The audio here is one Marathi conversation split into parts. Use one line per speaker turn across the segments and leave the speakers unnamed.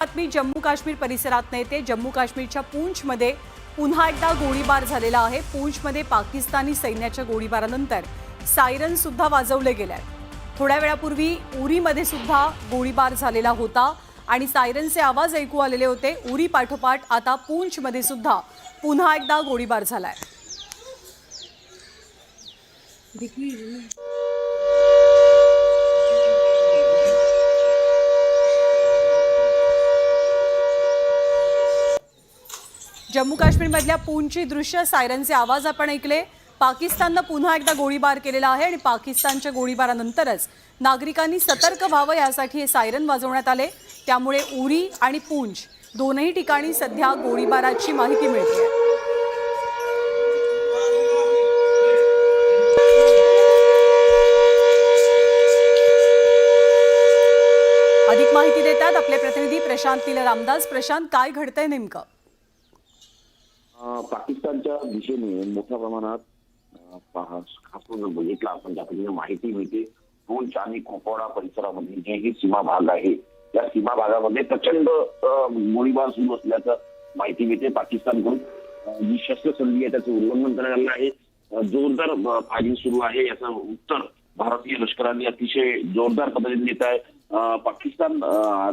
बातमी जम्मू काश्मीर परिसरात येते। जम्मू काश्मीरच्या पूंछमध्ये पुन्हा एकदा गोळीबार झालेला आहे। पूंछमध्ये पाकिस्तानी सैन्याच्या गोळीबारानंतर सायरन सुद्धा वाजवले गेले। थोड्या वेळापूर्वी उरीमध्ये सुद्धा गोळीबार झालेला होता आणि सायरनचे आवाज ऐकू आलेले होते। उरी पाठोपाठ आता पूंछमध्ये सुद्धा पुन्हा एकदा गोळीबार झालाय। जम्मू काश्मीरमधल्या पूंछची दृश्य सायरनचे आवाज आपण ऐकले। पाकिस्तानने पुन्हा एकदा गोळीबार केलेला आहे आणि पाकिस्तानच्या गोळीबारानंतरच नागरिकांनी सतर्क व्हावं यासाठी हे सायरन वाजवण्यात आले। त्यामुळे उरी आणि पूंछ दोनही ठिकाणी सध्या गोळीबाराची माहिती मिळते। अधिक माहिती देतात आपले प्रतिनिधी प्रशांत नील रामदास। प्रशांत, काय घडतंय नेमकं?
पाकिस्तानच्या दिशेने मोठ्या प्रमाणात खास करून बघितलं आपण ज्या पद्धतीने माहिती मिळते, पूंछ आणि कुपवाडा परिसरामध्ये जे ही सीमा भाग आहे त्या सीमा भागामध्ये प्रचंड गोळीबार सुरू असल्याचं माहिती मिळते। पाकिस्तानकडून जी शस्त्रसंधी आहे त्याचं उल्लंघन करण्यात आलं आहे। जोरदार फायरिंग सुरू आहे। याचं उत्तर भारतीय लष्कराने अतिशय जोरदार पद्धतीने देत आहे। पाकिस्तान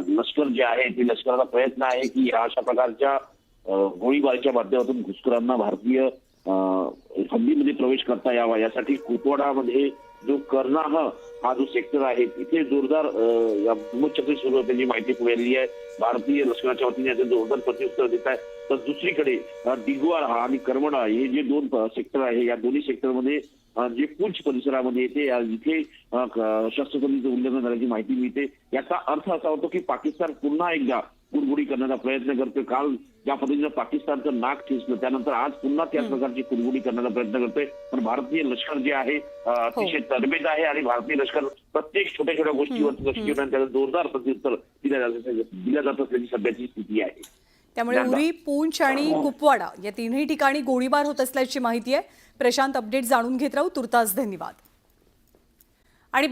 लष्कर जे आहे ते लष्कराचा प्रयत्न आहे की अशा प्रकारच्या गोळीबाराच्या माध्यमातून घुसखोरांना भारतीय हद्दीमध्ये प्रवेश करता यावा यासाठी कुपवाडामध्ये जो कर्नाह हा जो सेक्टर आहे तिथे जोरदार धुमचक्री सुरू त्याची माहिती पुढे आली आहे। भारतीय लष्कराच्या वतीने याचं जोरदार प्रत्युत्तर देत आहे। तर दुसरीकडे डिगवार आणि करमडा हे जे दोन सेक्टर आहे या दोन्ही सेक्टरमध्ये जे पूंछ परिसरामध्ये येते जिथे शस्त्रसंधीचं उल्लंघन झाल्याची माहिती मिळते। याचा अर्थ असा होतो की पाकिस्तान पुन्हा एकदा कुरगुडी करण्याचा प्रयत्न करतोय। काल ज्या पद्धतीने पाकिस्तानचं नाक ठेचलं त्यानंतर आज पुन्हा त्याच प्रकारची कुरगुडी करण्याचा प्रयत्न करतोय। पण भारतीय लष्कर जे आहे अतिशय तरबेज आहे आणि भारतीय लष्कर प्रत्येक छोट्या छोट्या गोष्टीवर लक्ष देऊन त्याचं जोरदार प्रत्युत्तर दिल्या जात असल्याची सध्याची स्थिती आहे।
त्यामुळे उरी, पूंछ आणि कुपवाडा या तीनही ठिकाणी गोळीबार होत असल्याची माहिती आहे। प्रशांत, अपडेट जाणून घेत राहू। तुर्तास धन्यवाद।